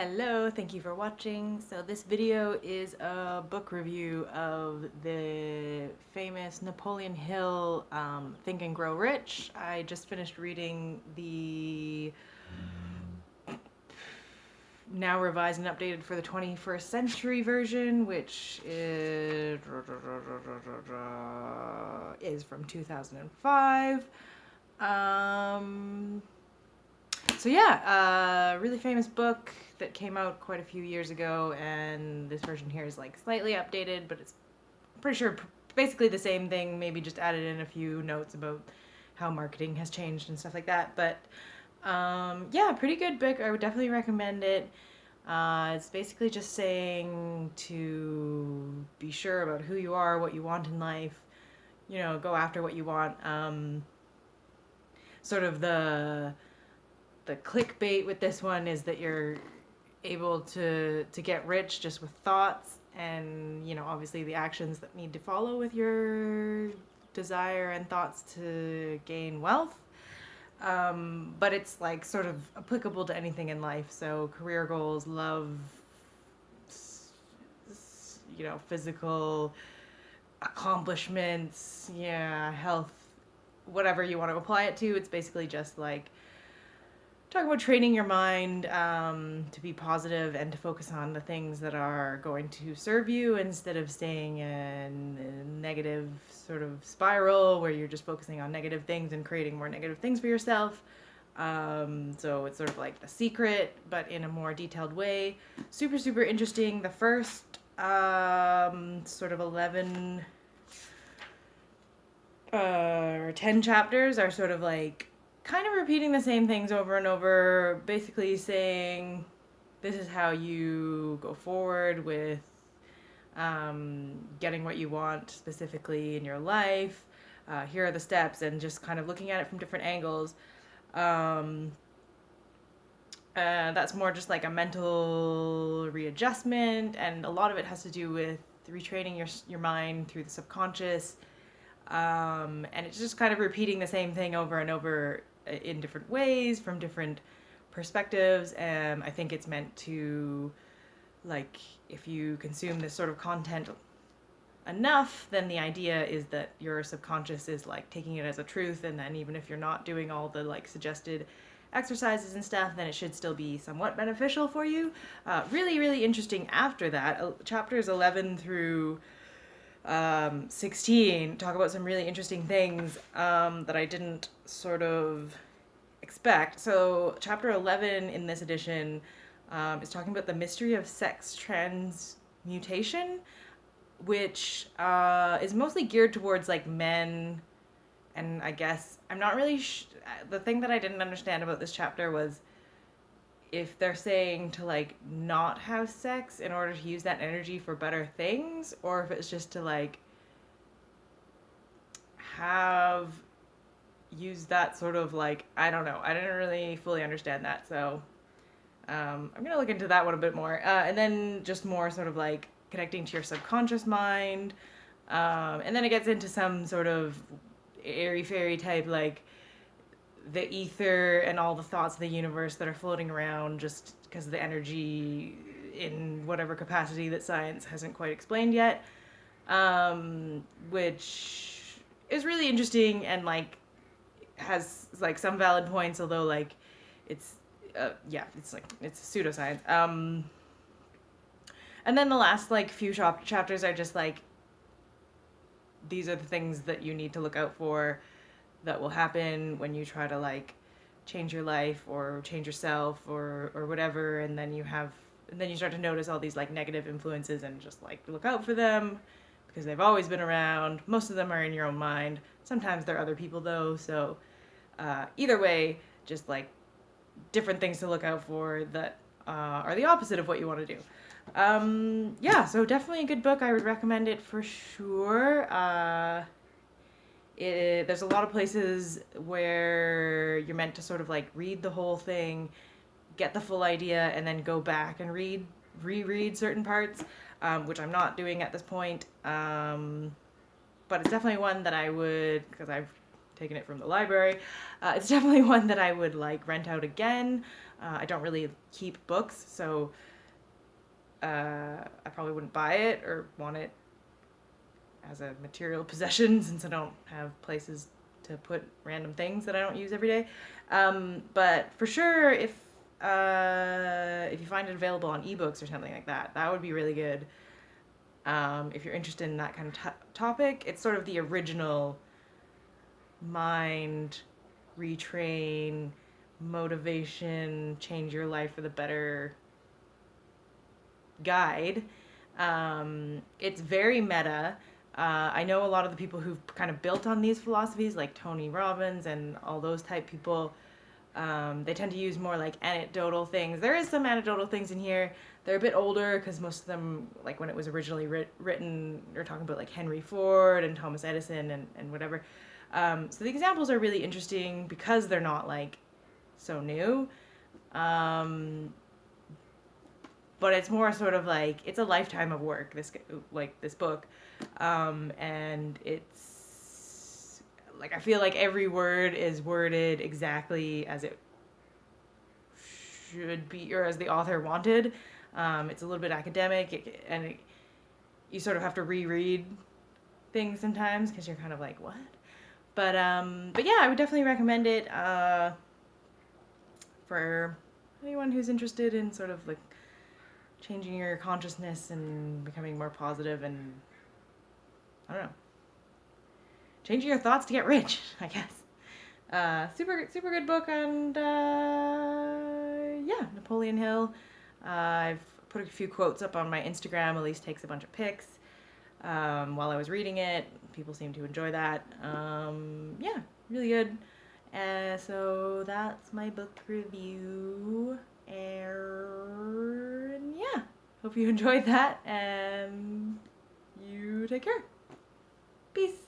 Hello, thank you for watching. So this video is a book review of the famous Napoleon Hill Think and Grow Rich. I just finished reading the now revised and updated for the 21st century version, which is from 2005. So yeah, really famous book that came out quite a few years ago, and this version here is like slightly updated, but it's pretty sure basically the same thing, maybe just added in a few notes about how marketing has changed and stuff like that. But yeah, pretty good book. I would definitely recommend it. It's basically just saying to be sure about who you are, what you want in life, go after what you want. Sort of the clickbait with this one is that you're able to get rich just with thoughts, and obviously the actions that need to follow with your desire and thoughts to gain wealth. But it's like sort of applicable to anything in life, so career goals, love, physical accomplishments, health, whatever you want to apply it to. It's basically just like talk about training your mind to be positive and to focus on the things that are going to serve you instead of staying in a negative sort of spiral where you're just focusing on negative things and creating more negative things for yourself. So it's sort of like The Secret, but in a more detailed way. Super, super interesting. The first sort of 11 or 10 chapters are sort of like kind of repeating the same things over and over, basically saying this is how you go forward with getting what you want specifically in your life. Here are the steps, and just kind of looking at it from different angles. That's more just like a mental readjustment, and a lot of it has to do with retraining your mind through the subconscious. And it's just kind of repeating the same thing over and over in different ways from different perspectives. And I think it's meant to, like, if you consume this sort of content enough, then the idea is that your subconscious is like taking it as a truth, and then even if you're not doing all the like suggested exercises and stuff, then it should still be somewhat beneficial for you. Really, really interesting after that. Chapters 11 through 16 talk about some really interesting things that I didn't sort of expect. So chapter 11 in this edition is talking about the mystery of sex transmutation, which is mostly geared towards like men. And I guess I'm not really the thing that I didn't understand about this chapter was if they're saying to like not have sex in order to use that energy for better things, or if it's just to like have use that sort of like, I don't know. I didn't really fully understand that. So I'm going to look into that one a bit more. And then just more sort of like connecting to your subconscious mind. And then it gets into some sort of airy-fairy type, like the ether and all the thoughts of the universe that are floating around just because of the energy in whatever capacity that science hasn't quite explained yet, which is really interesting and like has like some valid points, although like it's it's pseudoscience. And then the last like few chapters are just like, these are the things that you need to look out for that will happen when you try to like change your life or change yourself or whatever, and then you start to notice all these like negative influences and just like look out for them because they've always been around. Most of them are in your own mind. Sometimes they're other people though, so either way, just like different things to look out for that are the opposite of what you want to do. Yeah, so definitely a good book. I would recommend it for sure. There's a lot of places where you're meant to sort of like read the whole thing, get the full idea, and then go back and reread certain parts, which I'm not doing at this point. But it's definitely one that I would, because I've taken it from the library, it's definitely one that I would like rent out again. I don't really keep books, so I probably wouldn't buy it or want it as a material possession since I don't have places to put random things that I don't use every day. But for sure, if you find it available on ebooks or something like that, that would be really good. If you're interested in that kind of topic, it's sort of the original mind retrain, motivation, change your life for the better guide. It's very meta. I know a lot of the people who've kind of built on these philosophies, like Tony Robbins and all those type people, they tend to use more like anecdotal things. There is some anecdotal things in here. They're a bit older because most of them, like when it was originally written, they're talking about like Henry Ford and Thomas Edison and whatever. So the examples are really interesting because they're not like so new. But it's more sort of like it's a lifetime of work. This book, and it's like I feel like every word is worded exactly as it should be or as the author wanted. It's a little bit academic, you sort of have to reread things sometimes because you're kind of like what. But yeah, I would definitely recommend it for anyone who's interested in sort of like changing your consciousness and becoming more positive and I don't know, changing your thoughts to get rich, I guess. Super good book, and yeah, Napoleon Hill. I've put a few quotes up on my Instagram. Elise takes a bunch of pics while I was reading it. People seem to enjoy that. Yeah, really good. So that's my book review. And yeah, hope you enjoyed that, and you take care. Peace.